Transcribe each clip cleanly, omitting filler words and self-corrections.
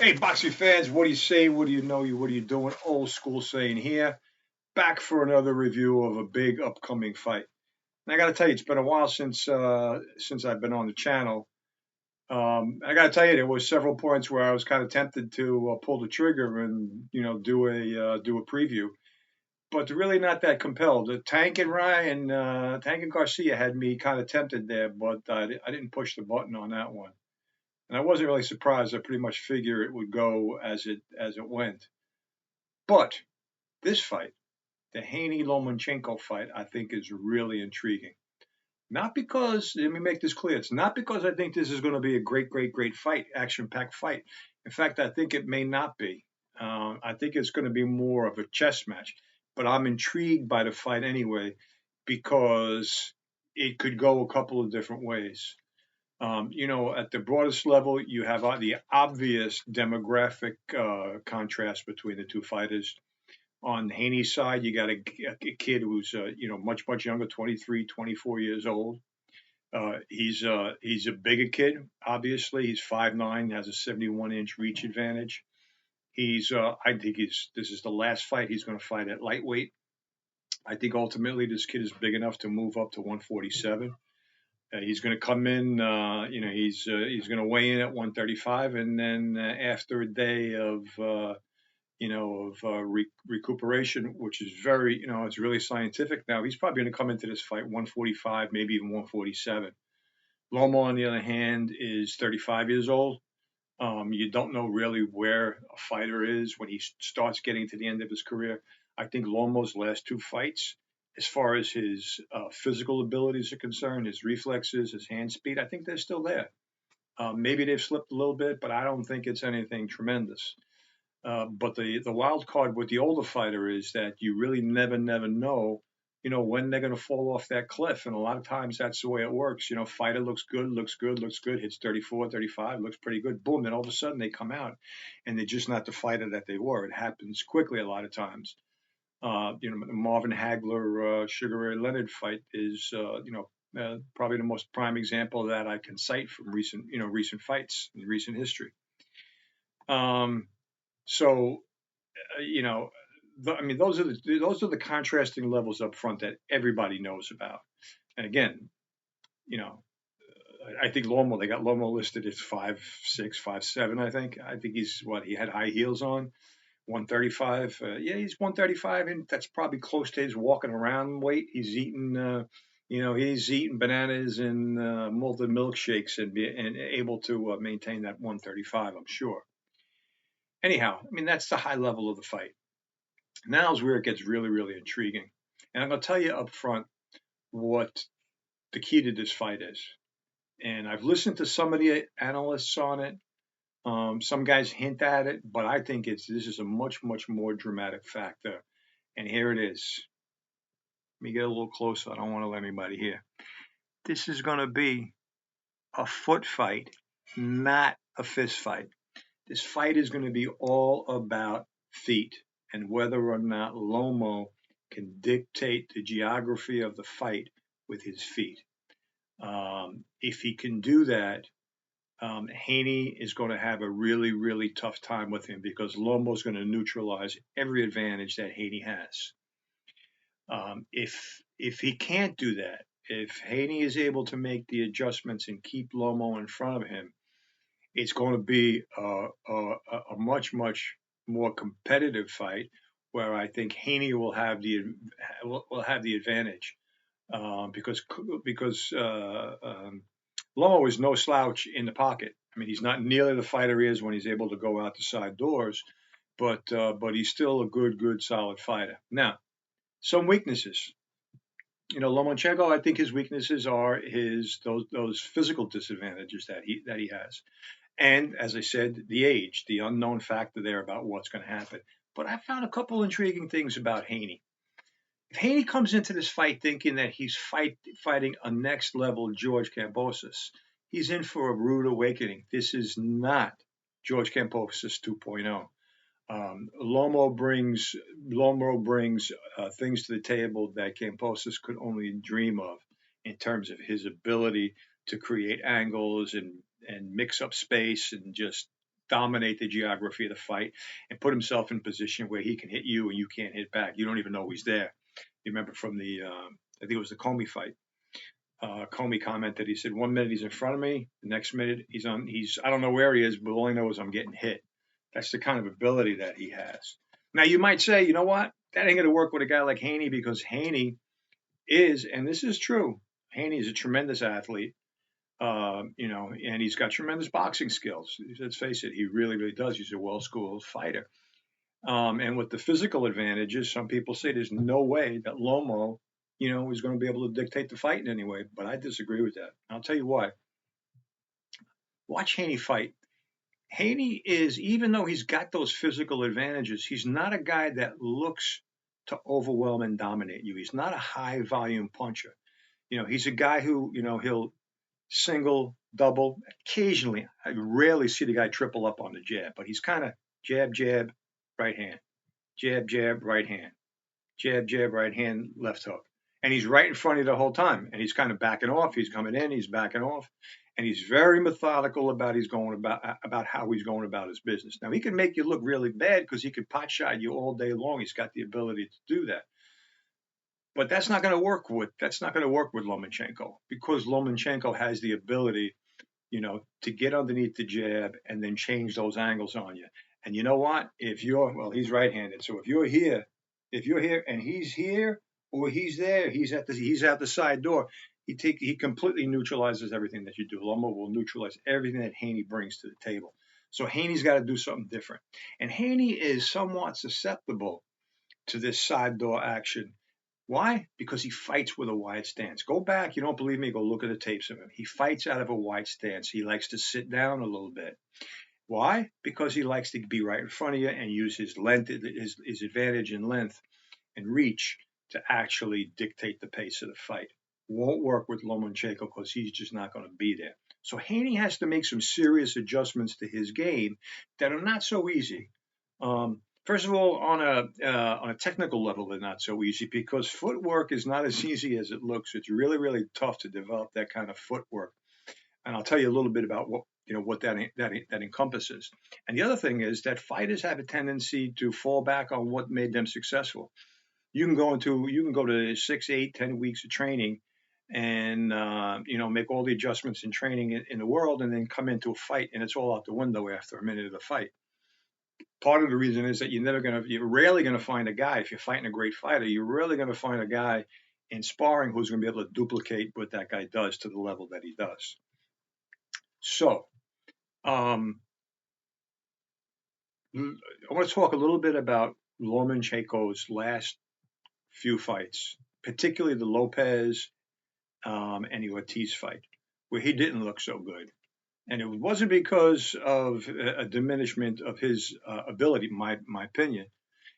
Hey, boxing fans, what do you say? What do you know? What are you doing? Old school saying here. Back for another review of a big upcoming fight. And I got to tell you, it's been a while since I've been on the channel. I got to tell you, there was several points where I was kind of tempted to pull the trigger and do a preview, but really not that compelled. The Tank and Garcia had me kind of tempted there, but I didn't push the button on that one. And I wasn't really surprised. I pretty much figure it would go as it went. But this fight, the Haney Lomachenko fight, I think is really intriguing. Not because, let me make this clear, it's not because I think this is going to be a great fight, action packed fight. In fact, I think it may not be. I think it's going to be more of a chess match. But I'm intrigued by the fight anyway because it could go a couple of different ways. At the broadest level, you have the obvious demographic contrast between the two fighters. On Haney's side, you got a kid who's much younger, 23, 24 years old. He's a bigger kid. Obviously, he's 5'9", has a 71-inch reach advantage. I think this is the last fight he's going to fight at lightweight. I think ultimately this kid is big enough to move up to 147. He's going to come in, he's going to weigh in at 135, and then after a day of recuperation, which is very, it's really scientific now. He's probably going to come into this fight 145, maybe even 147. Lomo, on the other hand, is 35 years old. You don't know really where a fighter is when he starts getting to the end of his career. I think Lomo's last two fights, as far as his physical abilities are concerned, his reflexes, his hand speed, I think they're still there. Maybe they've slipped a little bit, but I don't think it's anything tremendous. But the wild card with the older fighter is that you really never know, when they're going to fall off that cliff. And a lot of times that's the way it works. Fighter looks good, hits 34, 35, looks pretty good. Boom, then all of a sudden they come out and they're just not the fighter that they were. It happens quickly a lot of times. The Marvin Hagler, Sugar Ray Leonard fight is, probably the most prime example of that I can cite from recent fights in recent history. So, those are the contrasting levels up front that everybody knows about. And again, you know, I think they got Lomo listed as 5'6", 5'7". I think he had high heels on, 135. Yeah, he's 135, and that's probably close to his walking around weight. He's eating bananas and malted milkshakes and able to maintain that 135. I'm sure. Anyhow, that's the high level of the fight. Now is where it gets really intriguing. And I'm going to tell you up front what the key to this fight is. And I've listened to some of the analysts on it. Some guys hint at it, but I think this is a much more dramatic factor. And here it is. Let me get a little closer. I don't want to let anybody hear. This is going to be a foot fight, not a fist fight. This fight is going to be all about feet and whether or not Lomo can dictate the geography of the fight with his feet. If he can do that, Haney is going to have a really tough time with him because Lomo is going to neutralize every advantage that Haney has. If he can't do that, if Haney is able to make the adjustments and keep Lomo in front of him, it's going to be a much more competitive fight where I think Haney will have the advantage because Lomo is no slouch in the pocket. He's not nearly the fighter he is when he's able to go out the side doors, but he's still a good solid fighter. Now, some weaknesses. Lomachenko, I think his weaknesses are those physical disadvantages that he has. And as I said, the age, the unknown factor there about what's going to happen. But I found a couple intriguing things about Haney. If Haney comes into this fight thinking that he's fighting a next level George Kambosos, he's in for a rude awakening. This is not George Kambosos 2.0. Lomo brings things to the table that Kambosos could only dream of in terms of his ability to create angles and mix up space and just dominate the geography of the fight and put himself in a position where he can hit you and you can't hit back. You don't even know he's there. You remember from the, I think it was the Comey fight. Comey commented, he said, 1 minute he's in front of me, the next minute I don't know where he is, but all I know is I'm getting hit. That's the kind of ability that he has. Now you might say, you know what? That ain't going to work with a guy like Haney because Haney is, and this is true, Haney is a tremendous athlete. And he's got tremendous boxing skills. Let's face it, he really, really does. He's a well-schooled fighter. And with the physical advantages, some people say there's no way that Lomo, is going to be able to dictate the fight in any way. But I disagree with that. I'll tell you why. Watch Haney fight. Haney is, even though he's got those physical advantages, he's not a guy that looks to overwhelm and dominate you. He's not a high volume puncher. He's a guy who, he'll single, double, occasionally. I rarely see the guy triple up on the jab, but he's kind of jab, jab, right hand, jab, jab, right hand, jab, jab, right hand, left hook. And he's right in front of you the whole time. And he's kind of backing off. He's coming in, he's backing off. And he's very methodical about how he's going about his business. Now, he can make you look really bad because he could pot shot you all day long. He's got the ability to do that. But that's not going to work with Lomachenko because Lomachenko has the ability, to get underneath the jab and then change those angles on you. And you know what? He's right-handed. So if you're here and he's here or he's there, he's out the side door. He completely neutralizes everything that you do. Lomo will neutralize everything that Haney brings to the table. So Haney's got to do something different. And Haney is somewhat susceptible to this side door action. Why? Because he fights with a wide stance. Go back. You don't believe me? Go look at the tapes of him. He fights out of a wide stance. He likes to sit down a little bit. Why? Because he likes to be right in front of you and use his length, his advantage in length and reach to actually dictate the pace of the fight. Won't work with Lomachenko because he's just not going to be there. So Haney has to make some serious adjustments to his game that are not so easy. First of all, on a technical level, they're not so easy because footwork is not as easy as it looks. It's really, really tough to develop that kind of footwork. And I'll tell you a little bit about what that encompasses. And the other thing is that fighters have a tendency to fall back on what made them successful. You can go to 6, 8, 10 weeks of training and make all the adjustments in training in the world and then come into a fight and it's all out the window after a minute of the fight. Part of the reason is that you're rarely going to find a guy, if you're fighting a great fighter, you're rarely going to find a guy in sparring who's going to be able to duplicate what that guy does to the level that he does. So, I want to talk a little bit about Lomachenko's last few fights, particularly the Lopez and the Ortiz fight, where he didn't look so good. And it wasn't because of a diminishment of his ability, my opinion.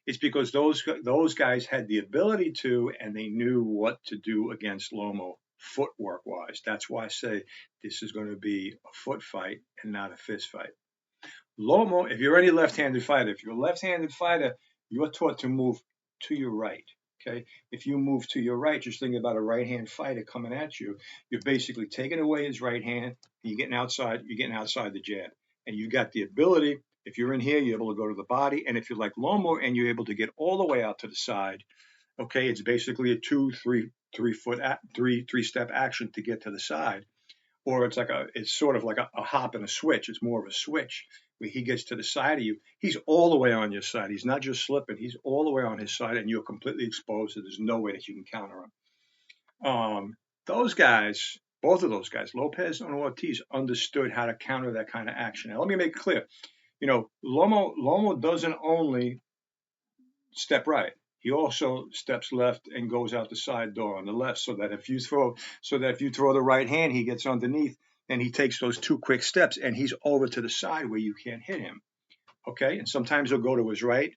It's because those guys had the ability to, and they knew what to do against Lomo footwork-wise. That's why I say this is going to be a foot fight and not a fist fight. Lomo, if you're any left-handed fighter, you're taught to move to your right. Okay, if you move to your right, just think about a right-hand fighter coming at you. You're basically taking away his right hand, and you're getting outside the jab. And you've got the ability, if you're in here, you're able to go to the body. And if you're like Lomo and you're able to get all the way out to the side, okay, it's basically a 3-step action to get to the side. Or it's sort of like a hop and a switch. It's more of a switch where he gets to the side of you. He's all the way on your side. He's not just slipping. He's all the way on his side, and you're completely exposed. So there's no way that you can counter him. Those guys, both of those guys, Lopez and Ortiz, understood how to counter that kind of action. Now, let me make it clear. Lomo doesn't only step right. He also steps left and goes out the side door on the left, so that if you throw the right hand, he gets underneath and he takes those 2 quick steps and he's over to the side where you can't hit him. Okay, and sometimes he'll go to his right.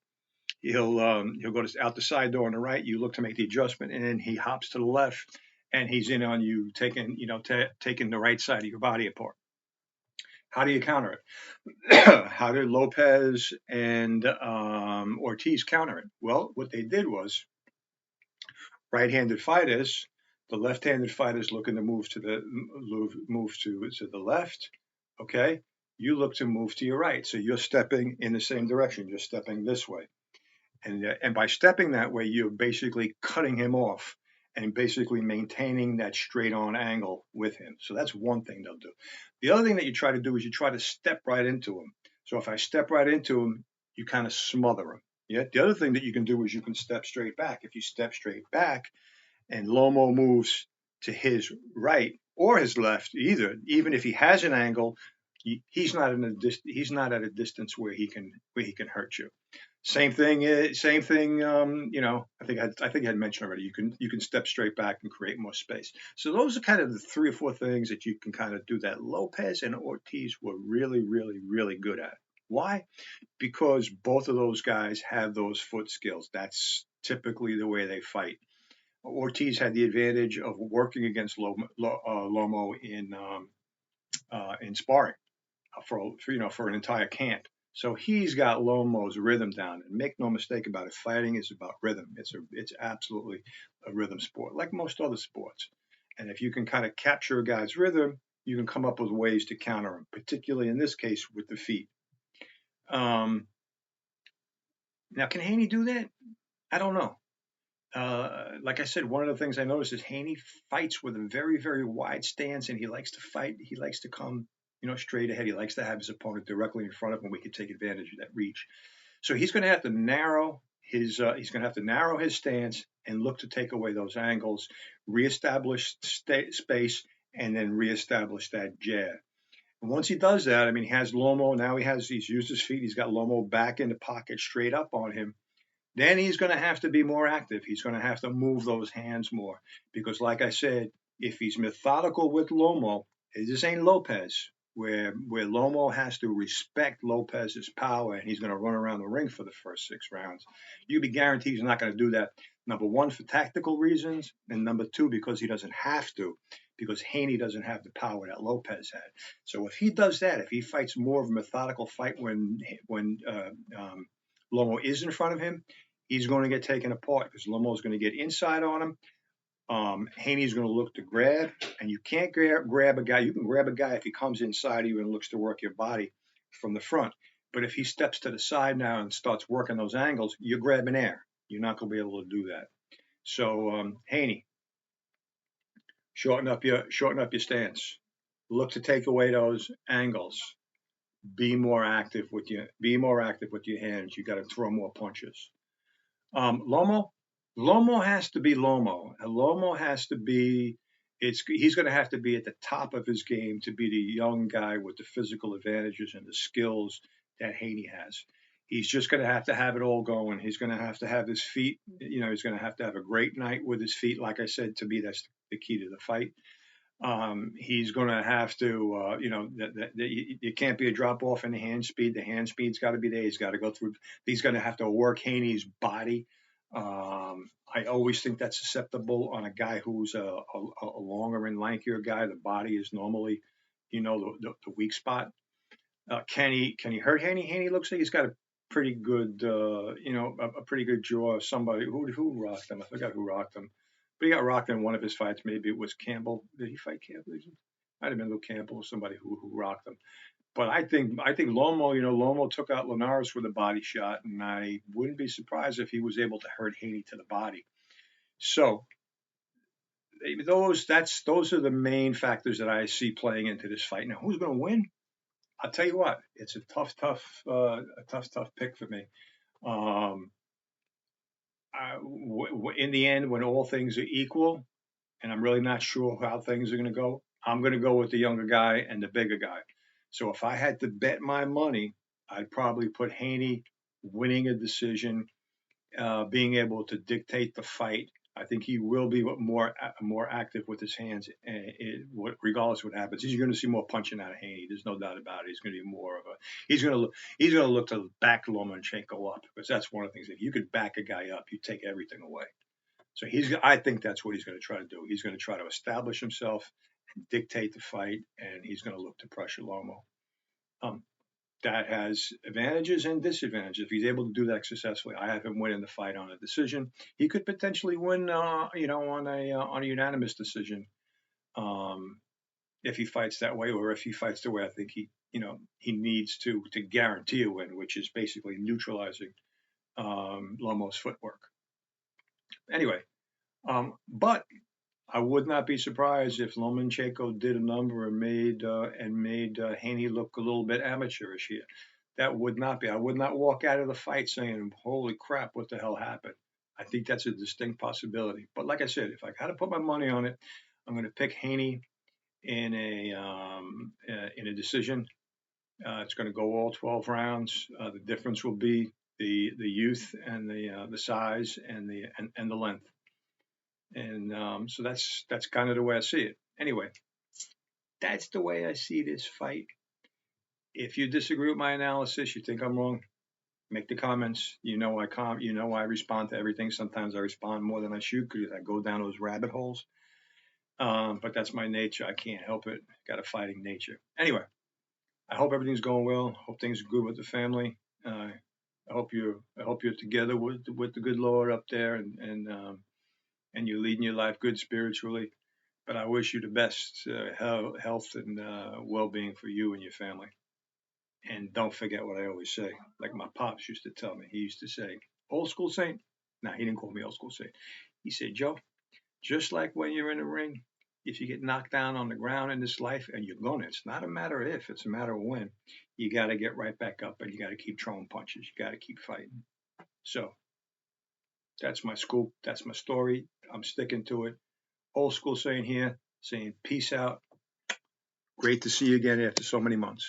He'll go out the side door on the right. You look to make the adjustment, and then he hops to the left, and he's in on you, taking the right side of your body apart. How do you counter it? How did Lopez and Ortiz counter it? Well, what they did was right-handed fighters, the left-handed fighters looking to move to the left. Okay, you look to move to your right. So you're stepping in the same direction. You're stepping this way. And by stepping that way, you're basically cutting him off and basically maintaining that straight on angle with him. So that's one thing they'll do. The other thing that you try to do is you try to step right into him. So if I step right into him, you kind of smother him. Yeah. The other thing that you can do is you can step straight back. If you step straight back and Lomo moves to his right or his left, either, even if he has an angle, he's not he's not at a distance where he can hurt you. Same thing. Same thing. I think I had mentioned already. You can step straight back and create more space. So those are kind of the 3 or 4 things that you can kind of do that Lopez and Ortiz were really, really, really good at. Why? Because both of those guys have those foot skills. That's typically the way they fight. Ortiz had the advantage of working against Lomo in sparring for an entire camp. So he's got Lomo's rhythm down. And make no mistake about it, fighting is about rhythm. It's absolutely a rhythm sport, like most other sports. And if you can kind of capture a guy's rhythm, you can come up with ways to counter him, particularly in this case with the feet. Um, Now, can Haney do that? I don't know. Like I said, one of the things I noticed is Haney fights with a very, very wide stance, and he likes to fight. He likes to come, straight ahead. He likes to have his opponent directly in front of him. We can take advantage of that reach. So he's going to have to narrow his stance and look to take away those angles, reestablish space, and then reestablish that jab. And once he does that, I mean, he has Lomo now. He's used his feet. He's got Lomo back in the pocket, straight up on him. Then he's going to have to be more active. He's going to have to move those hands more because, like I said, if he's methodical with Lomo, this ain't Lopez, where Lomo has to respect Lopez's power and he's going to run around the ring for the first 6 rounds. You can be guaranteed he's not going to do that. Number one, for tactical reasons, and number two, because he doesn't have to, because Haney doesn't have the power that Lopez had. So if he does that, if he fights more of a methodical fight when Lomo is in front of him, he's going to get taken apart because Lomo is going to get inside on him. Haney's going to look to grab, and you can't grab a guy. You can grab a guy if he comes inside you and looks to work your body from the front. But if he steps to the side now and starts working those angles, you're grabbing air. You're not going to be able to do that. So Haney, shorten up your stance. Look to take away those angles. Be more active with your hands. You got to throw more punches. Lomo has to be Lomo. And Lomo has to be. He's going to have to be at the top of his game to be the young guy with the physical advantages and the skills that Haney has. He's just going to have it all going. He's going to have his feet. He's going to have a great night with his feet. Like I said, to me, that's the key to the fight. He's going to have to, it can't be a drop off in the hand speed. The hand speed's got to be there. He's got to go through. He's going to have to work Haney's body. I always think that's susceptible on a guy who's a longer and lankier guy. The body is normally, the weak spot. Can he hurt Haney? Haney looks like he's got a pretty good, a pretty good jaw. Somebody who rocked him. I forgot who rocked him. But he got rocked in one of his fights. Maybe it was Campbell. Did he fight Campbell? Might have been Luke Campbell or somebody who rocked him. But I think Lomo, Lomo took out Linares with a body shot, and I wouldn't be surprised if he was able to hurt Haney to the body. So those are the main factors that I see playing into this fight. Now, who's going to win? I'll tell you what, it's a tough pick for me. In the end, when all things are equal, and I'm really not sure how things are going to go, I'm going to go with the younger guy and the bigger guy. So if I had to bet my money, I'd probably put Haney winning a decision, being able to dictate the fight. I think he will be more active with his hands, regardless of what happens. He's going to see more punching out of Haney. There's no doubt about it. He's going to be more of a. He's going to look to back Lomachenko up because that's one of the things. If you could back a guy up, you take everything away. So I think that's what he's going to try to do. He's going to try to establish himself, dictate the fight, and he's going to look to pressure Lomo. That has advantages and disadvantages. If he's able to do that successfully, I have him winning the fight on a decision. He could potentially win, on a unanimous decision, if he fights that way, or if he fights the way I think he needs to guarantee a win, which is basically neutralizing Lomo's footwork. Anyway, but I would not be surprised if Lomachenko did a number and made Haney look a little bit amateurish here. That would not be. I would not walk out of the fight saying, "Holy crap, what the hell happened?" I think that's a distinct possibility. But like I said, if I got to put my money on it, I'm going to pick Haney in a decision. It's going to go all 12 rounds. The difference will be the youth and the size and the length. And so that's kind of the way I see it. Anyway, that's the way I see this fight. If you disagree with my analysis, you think I'm wrong, make the comments. I respond to everything. Sometimes I respond more than I should because I go down those rabbit holes. But that's my nature. I can't help it. Got a fighting nature. Anyway, I hope everything's going well. Hope things are good with the family. I hope you're together with the good Lord up there, and you're leading your life good spiritually. But I wish you the best health and well-being for you and your family. And don't forget what I always say, like my pops used to tell me. He used to say, "Old school saint." No, he didn't call me old school saint. He said, "Joe, just like when you're in the ring, if you get knocked down on the ground in this life, and you're going to, it's not a matter of if, it's a matter of when, you got to get right back up and you got to keep throwing punches. You got to keep fighting." So that's my scoop. That's my story. I'm sticking to it. Old school saying here, saying peace out. Great to see you again after so many months.